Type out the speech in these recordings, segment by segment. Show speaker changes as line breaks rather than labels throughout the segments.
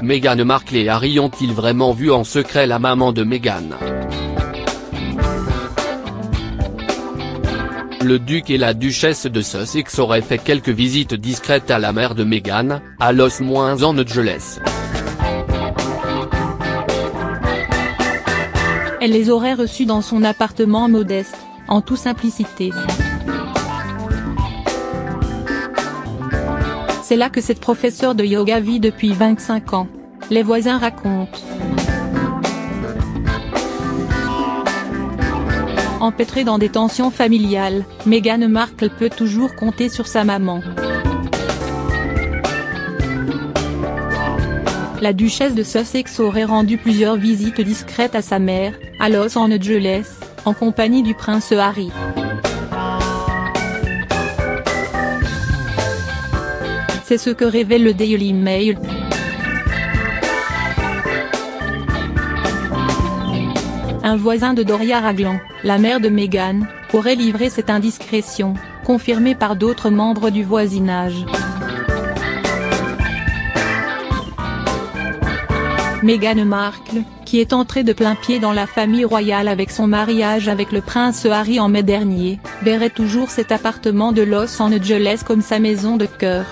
Meghan Markle et Harry ont-ils vraiment vu en secret la maman de Meghan? Le duc et la duchesse de Sussex auraient fait quelques visites discrètes à la mère de Meghan, à Los Angeles.
Elle les aurait reçus dans son appartement modeste, en toute simplicité. C'est là que cette professeure de yoga vit depuis 25 ans. Les voisins racontent. Empêtrée dans des tensions familiales, Meghan Markle peut toujours compter sur sa maman. La duchesse de Sussex aurait rendu plusieurs visites discrètes à sa mère, à Los Angeles, en compagnie du prince Harry. C'est ce que révèle le Daily Mail. Un voisin de Doria Ragland, la mère de Meghan, aurait livré cette indiscrétion, confirmée par d'autres membres du voisinage. Meghan Markle, qui est entrée de plein pied dans la famille royale avec son mariage avec le prince Harry en mai dernier, verrait toujours cet appartement de Los Angeles comme sa maison de cœur.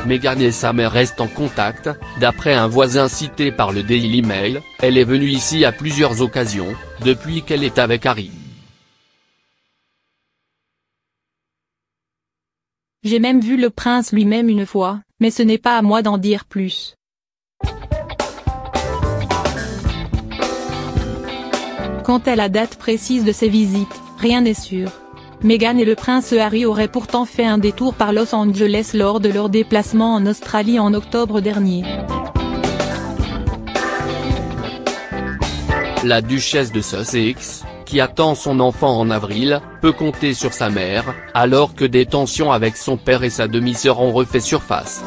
Meghan et sa mère restent en contact, d'après un voisin cité par le Daily Mail, elle est venue ici à plusieurs occasions, depuis qu'elle est avec Harry.
J'ai même vu le prince lui-même une fois, mais ce n'est pas à moi d'en dire plus. Quant à la date précise de ces visites, rien n'est sûr. Meghan et le prince Harry auraient pourtant fait un détour par Los Angeles lors de leur déplacement en Australie en octobre dernier.
La duchesse de Sussex, qui attend son enfant en avril, peut compter sur sa mère, alors que des tensions avec son père et sa demi-sœur ont refait surface.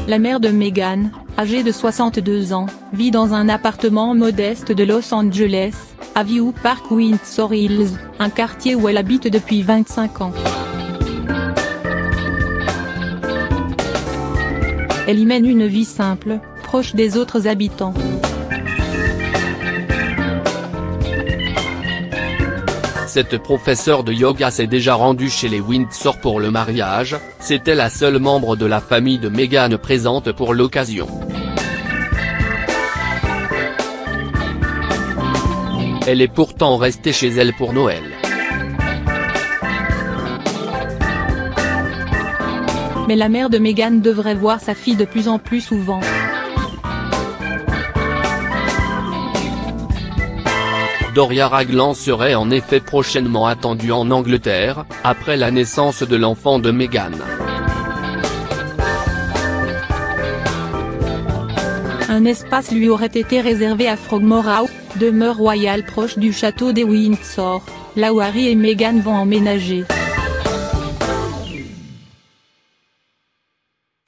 La mère de Meghan, âgée de 62 ans, vit dans un appartement modeste de Los Angeles, à View Park Windsor Hills, un quartier où elle habite depuis 25 ans. Elle y mène une vie simple, proche des autres habitants.
Cette professeure de yoga s'est déjà rendue chez les Windsor pour le mariage, c'était la seule membre de la famille de Meghan présente pour l'occasion. Elle est pourtant restée chez elle pour Noël.
Mais la mère de Meghan devrait voir sa fille de plus en plus souvent.
Doria Ragland serait en effet prochainement attendue en Angleterre, après la naissance de l'enfant de Meghan.
Un espace lui aurait été réservé à Frogmore House, demeure royale proche du château des Windsor, là où Harry et Meghan vont emménager.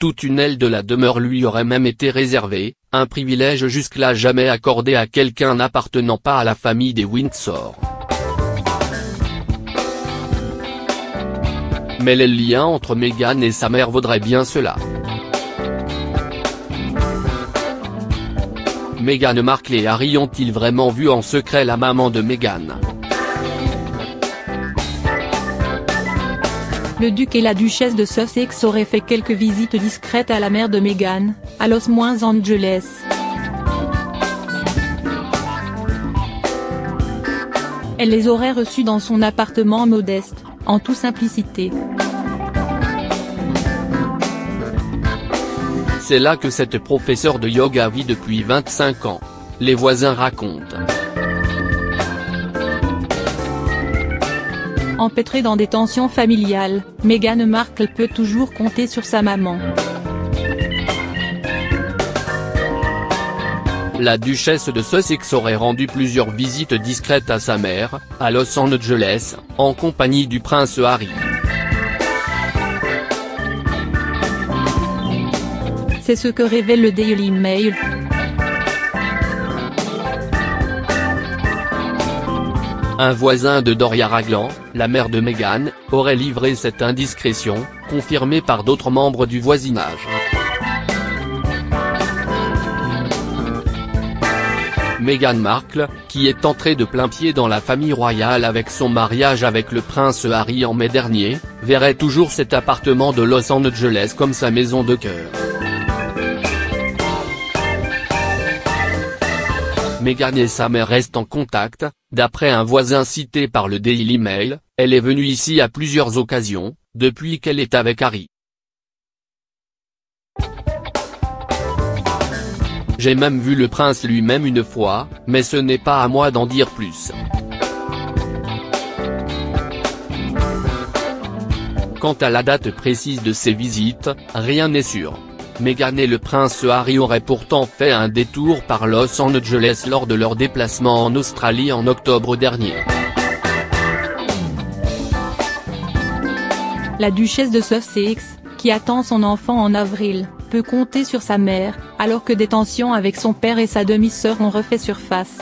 Toute une aile de la demeure lui aurait même été réservée, un privilège jusque-là jamais accordé à quelqu'un n'appartenant pas à la famille des Windsor. Mais les liens entre Meghan et sa mère vaudraient bien cela. Meghan Markle et Harry ont-ils vraiment vu en secret la maman de Meghan?
Le duc et la duchesse de Sussex auraient fait quelques visites discrètes à la mère de Meghan, à Los Angeles. Elle les aurait reçus dans son appartement modeste, en toute simplicité.
C'est là que cette professeure de yoga vit depuis 25 ans. Les voisins racontent.
Empêtrée dans des tensions familiales, Meghan Markle peut toujours compter sur sa maman.
La duchesse de Sussex aurait rendu plusieurs visites discrètes à sa mère, à Los Angeles, en compagnie du prince Harry.
C'est ce que révèle le Daily Mail.
Un voisin de Doria Ragland, la mère de Meghan, aurait livré cette indiscrétion, confirmée par d'autres membres du voisinage. Meghan Markle, qui est entrée de plain-pied dans la famille royale avec son mariage avec le prince Harry en mai dernier, verrait toujours cet appartement de Los Angeles comme sa maison de cœur. Meghan et sa mère restent en contact, d'après un voisin cité par le Daily Mail, elle est venue ici à plusieurs occasions, depuis qu'elle est avec Harry. J'ai même vu le prince lui-même une fois, mais ce n'est pas à moi d'en dire plus. Quant à la date précise de ces visites, rien n'est sûr. Meghan et le prince Harry auraient pourtant fait un détour par Los Angeles lors de leur déplacement en Australie en octobre dernier.
La duchesse de Sussex, qui attend son enfant en avril, peut compter sur sa mère, alors que des tensions avec son père et sa demi-sœur ont refait surface.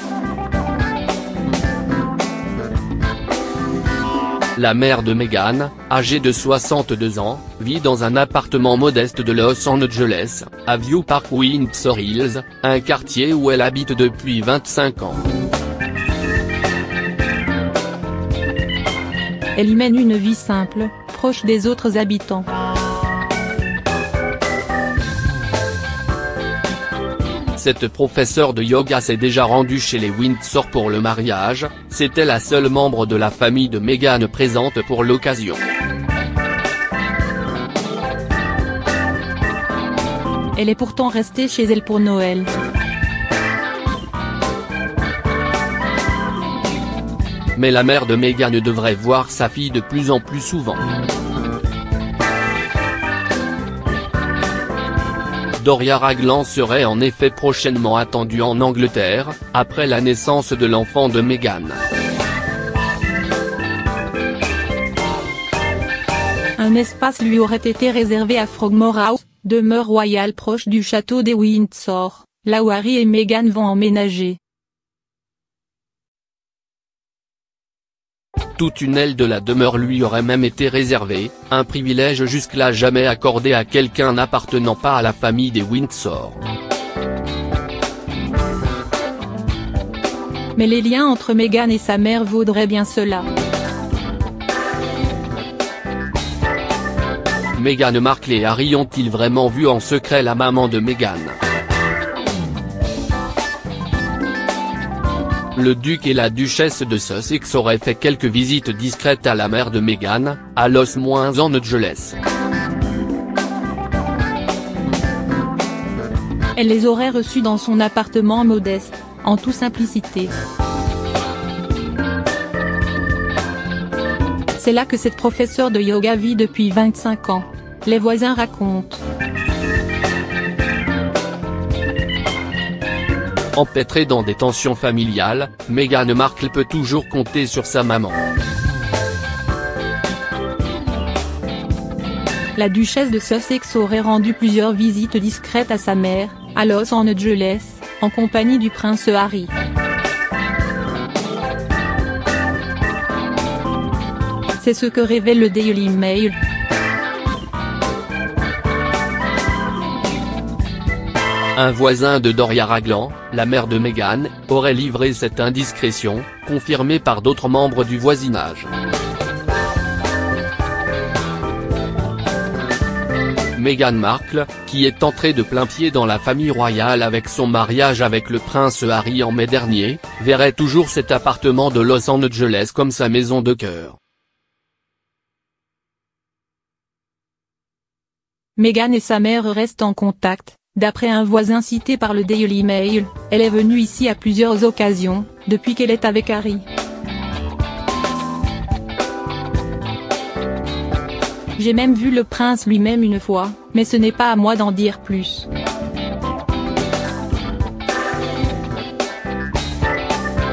La mère de Meghan, âgée de 62 ans, vit dans un appartement modeste de Los Angeles, à View Park Windsor Hills, un quartier où elle habite depuis 25 ans.
Elle y mène une vie simple, proche des autres habitants.
Cette professeure de yoga s'est déjà rendue chez les Windsor pour le mariage, c'était la seule membre de la famille de Meghan présente pour l'occasion.
Elle est pourtant restée chez elle pour Noël.
Mais la mère de Meghan devrait voir sa fille de plus en plus souvent. Doria Ragland serait en effet prochainement attendue en Angleterre, après la naissance de l'enfant de Meghan.
Un espace lui aurait été réservé à Frogmore House, demeure royale proche du château des Windsor, là où Harry et Meghan vont emménager.
Toute une aile de la demeure lui aurait même été réservée, un privilège jusque-là jamais accordé à quelqu'un n'appartenant pas à la famille des Windsor.
Mais les liens entre Meghan et sa mère vaudraient bien cela.
Meghan Markle et Harry ont-ils vraiment vu en secret la maman de Meghan? Le duc et la duchesse de Sussex auraient fait quelques visites discrètes à la mère de Meghan, à Los Angeles.
Elle les aurait reçus dans son appartement modeste, en toute simplicité. C'est là que cette professeure de yoga vit depuis 25 ans, les voisins racontent.
Empêtrée dans des tensions familiales, Meghan Markle peut toujours compter sur sa maman.
La duchesse de Sussex aurait rendu plusieurs visites discrètes à sa mère, à Los Angeles, en compagnie du prince Harry. C'est ce que révèle le Daily Mail.
Un voisin de Doria Ragland, la mère de Meghan, aurait livré cette indiscrétion, confirmée par d'autres membres du voisinage. Meghan Markle, qui est entrée de plain-pied dans la famille royale avec son mariage avec le prince Harry en mai dernier, verrait toujours cet appartement de Los Angeles comme sa maison de cœur.
Meghan et sa mère restent en contact. D'après un voisin cité par le Daily Mail, elle est venue ici à plusieurs occasions, depuis qu'elle est avec Harry. J'ai même vu le prince lui-même une fois, mais ce n'est pas à moi d'en dire plus.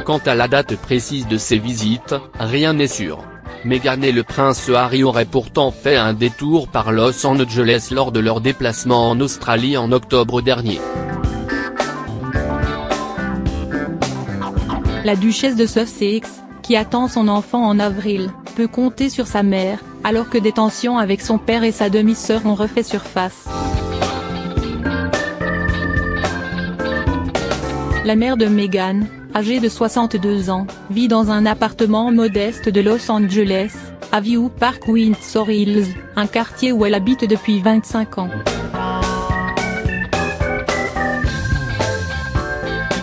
Quant à la date précise de ces visites, rien n'est sûr. Meghan et le prince Harry auraient pourtant fait un détour par Los Angeles lors de leur déplacement en Australie en octobre dernier.
La duchesse de Sussex, qui attend son enfant en avril, peut compter sur sa mère, alors que des tensions avec son père et sa demi-sœur ont refait surface. La mère de Meghan, âgée de 62 ans, vit dans un appartement modeste de Los Angeles, à View Park Windsor Hills, un quartier où elle habite depuis 25 ans.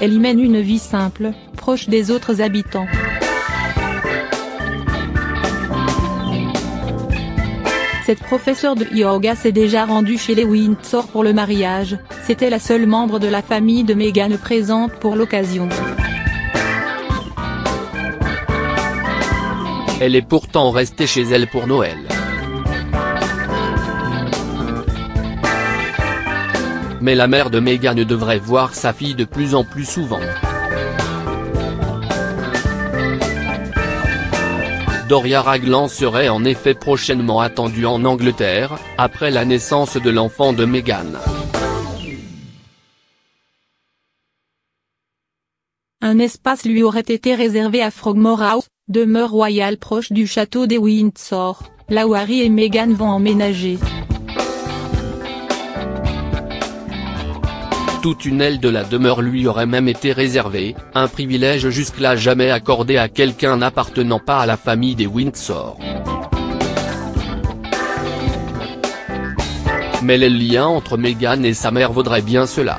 Elle y mène une vie simple, proche des autres habitants. Cette professeure de yoga s'est déjà rendue chez les Windsor pour le mariage, c'était la seule membre de la famille de Meghan présente pour l'occasion.
Elle est pourtant restée chez elle pour Noël. Mais la mère de Meghan devrait voir sa fille de plus en plus souvent. Doria Ragland serait en effet prochainement attendue en Angleterre, après la naissance de l'enfant de Meghan.
Un espace lui aurait été réservé à Frogmore House, demeure royale proche du château des Windsor, là où Harry et Meghan vont emménager.
Toute une aile de la demeure lui aurait même été réservée, un privilège jusque-là jamais accordé à quelqu'un n'appartenant pas à la famille des Windsor. Mais les liens entre Meghan et sa mère vaudraient bien cela.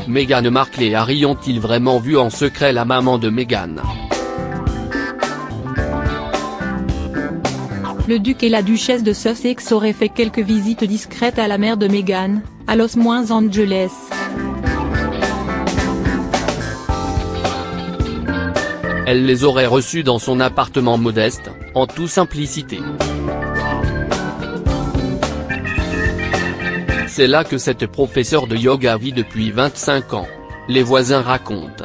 Meghan Markle et Harry ont-ils vraiment vu en secret la maman de Meghan?
Le duc et la duchesse de Sussex auraient fait quelques visites discrètes à la mère de Meghan, à Los Angeles.
Elle les aurait reçus dans son appartement modeste, en toute simplicité. C'est là que cette professeure de yoga vit depuis 25 ans, les voisins racontent.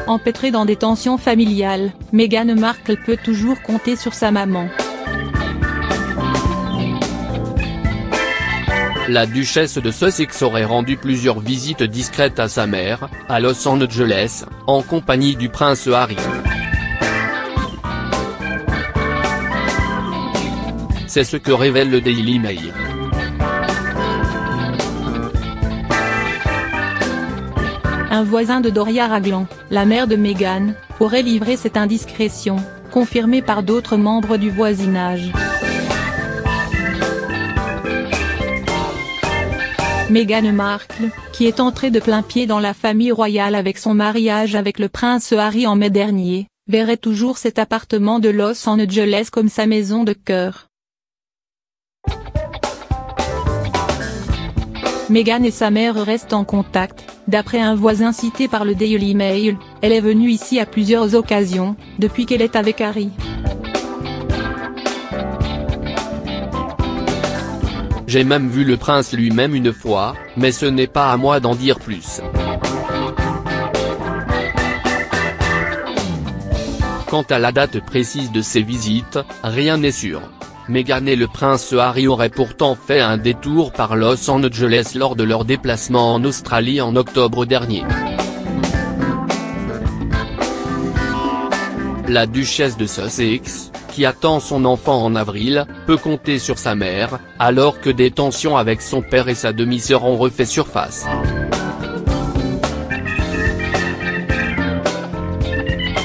Empêtrée dans des tensions familiales, Meghan Markle peut toujours compter sur sa maman.
La duchesse de Sussex aurait rendu plusieurs visites discrètes à sa mère, à Los Angeles, en compagnie du prince Harry. C'est ce que révèle le Daily Mail.
Un voisin de Doria Ragland, la mère de Meghan, aurait livré cette indiscrétion, confirmée par d'autres membres du voisinage. Meghan Markle, qui est entrée de plain pied dans la famille royale avec son mariage avec le prince Harry en mai dernier, verrait toujours cet appartement de Los Angeles comme sa maison de cœur. Meghan et sa mère restent en contact, d'après un voisin cité par le Daily Mail, elle est venue ici à plusieurs occasions, depuis qu'elle est avec Harry.
J'ai même vu le prince lui-même une fois, mais ce n'est pas à moi d'en dire plus. Quant à la date précise de ces visites, rien n'est sûr. Meghan et le prince Harry auraient pourtant fait un détour par Los Angeles lors de leur déplacement en Australie en octobre dernier. La duchesse de Sussex, qui attend son enfant en avril, peut compter sur sa mère, alors que des tensions avec son père et sa demi-sœur ont refait surface.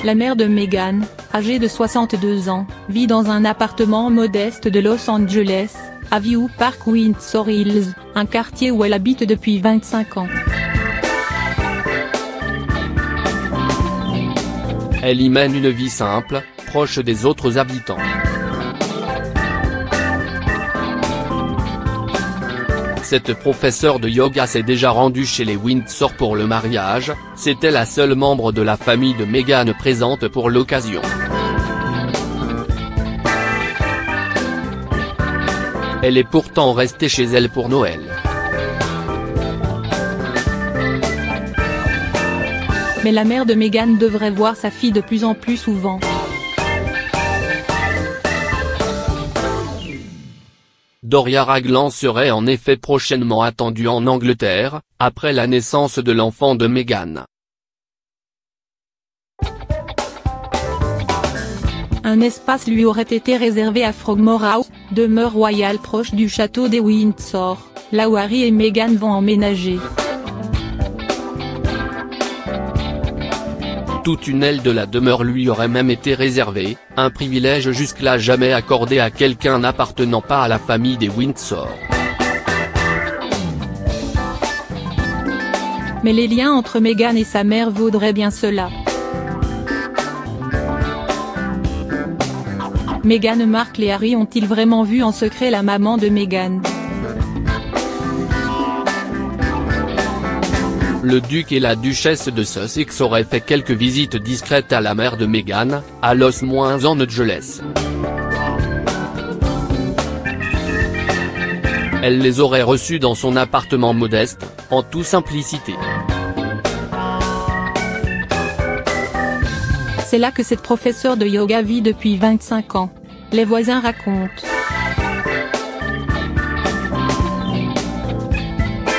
La mère de Meghan, âgée de 62 ans, vit dans un appartement modeste de Los Angeles, à View Park Windsor Hills, un quartier où elle habite depuis 25 ans.
Elle y mène une vie simple, proche des autres habitants. Cette professeure de yoga s'est déjà rendue chez les Windsor pour le mariage, c'était la seule membre de la famille de Meghan présente pour l'occasion. Elle est pourtant restée chez elle pour Noël.
Mais la mère de Meghan devrait voir sa fille de plus en plus souvent.
Doria Ragland serait en effet prochainement attendue en Angleterre, après la naissance de l'enfant de Meghan.
Un espace lui aurait été réservé à Frogmore House, demeure royale proche du château des Windsor, là où Harry et Meghan vont emménager.
Toute une aile de la demeure lui aurait même été réservée, un privilège jusque-là jamais accordé à quelqu'un n'appartenant pas à la famille des Windsor.
Mais les liens entre Meghan et sa mère vaudraient bien cela. Meghan Markle et Harry ont-ils vraiment vu en secret la maman de Meghan?
Le duc et la duchesse de Sussex auraient fait quelques visites discrètes à la mère de Meghan, à Los Angeles. Elle les aurait reçus dans son appartement modeste, en toute simplicité.
C'est là que cette professeure de yoga vit depuis 25 ans. Les voisins racontent.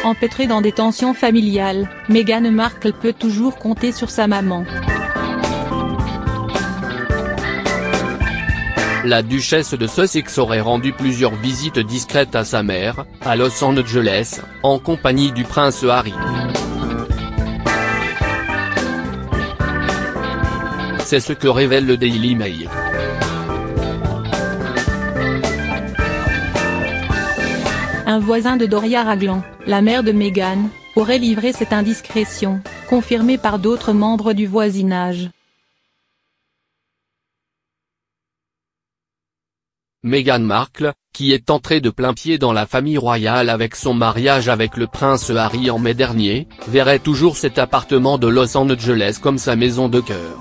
Empêtrée dans des tensions familiales, Meghan Markle peut toujours compter sur sa maman.
La duchesse de Sussex aurait rendu plusieurs visites discrètes à sa mère, à Los Angeles, en compagnie du prince Harry. C'est ce que révèle le Daily Mail.
Un voisin de Doria Ragland, la mère de Meghan, aurait livré cette indiscrétion, confirmée par d'autres membres du voisinage.
Meghan Markle, qui est entrée de plain-pied dans la famille royale avec son mariage avec le prince Harry en mai dernier, verrait toujours cet appartement de Los Angeles comme sa maison de cœur.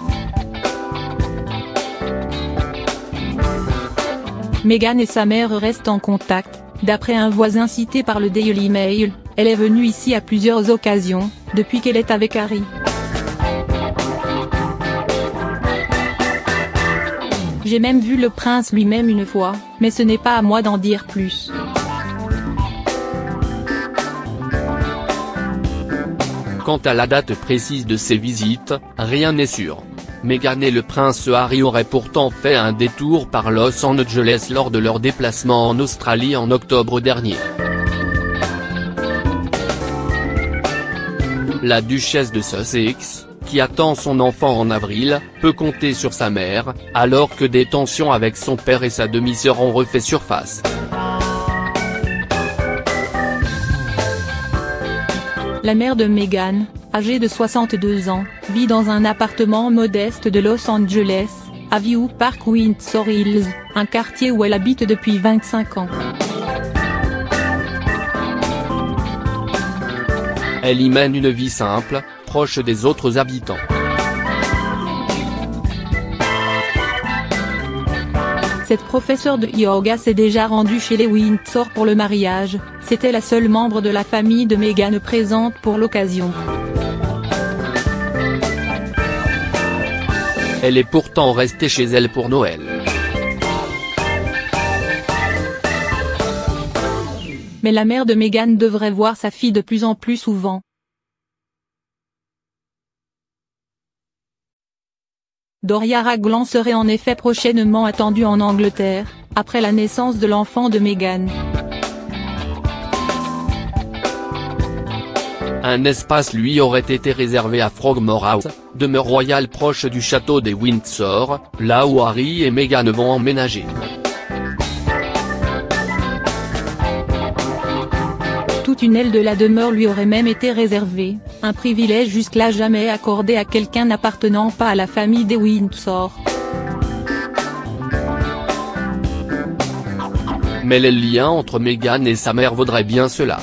Meghan et sa mère restent en contact. D'après un voisin cité par le Daily Mail, elle est venue ici à plusieurs occasions, depuis qu'elle est avec Harry. J'ai même vu le prince lui-même une fois, mais ce n'est pas à moi d'en dire plus.
Quant à la date précise de ces visites, rien n'est sûr. Meghan et le prince Harry auraient pourtant fait un détour par Los Angeles lors de leur déplacement en Australie en octobre dernier. La duchesse de Sussex, qui attend son enfant en avril, peut compter sur sa mère, alors que des tensions avec son père et sa demi-sœur ont refait surface.
La mère de Meghan, âgée de 62 ans, vit dans un appartement modeste de Los Angeles, à View Park Windsor Hills, un quartier où elle habite depuis 25 ans.
Elle y mène une vie simple, proche des autres habitants.
Cette professeure de yoga s'est déjà rendue chez les Windsor pour le mariage, c'était la seule membre de la famille de Meghan présente pour l'occasion.
Elle est pourtant restée chez elle pour Noël.
Mais la mère de Meghan devrait voir sa fille de plus en plus souvent. Doria Ragland serait en effet prochainement attendue en Angleterre, après la naissance de l'enfant de Meghan.
Un espace lui aurait été réservé à Frogmore House, demeure royale proche du château des Windsor, là où Harry et Meghan vont emménager.
Toute une aile de la demeure lui aurait même été réservée, un privilège jusque-là jamais accordé à quelqu'un n'appartenant pas à la famille des Windsor.
Mais les liens entre Meghan et sa mère vaudraient bien cela.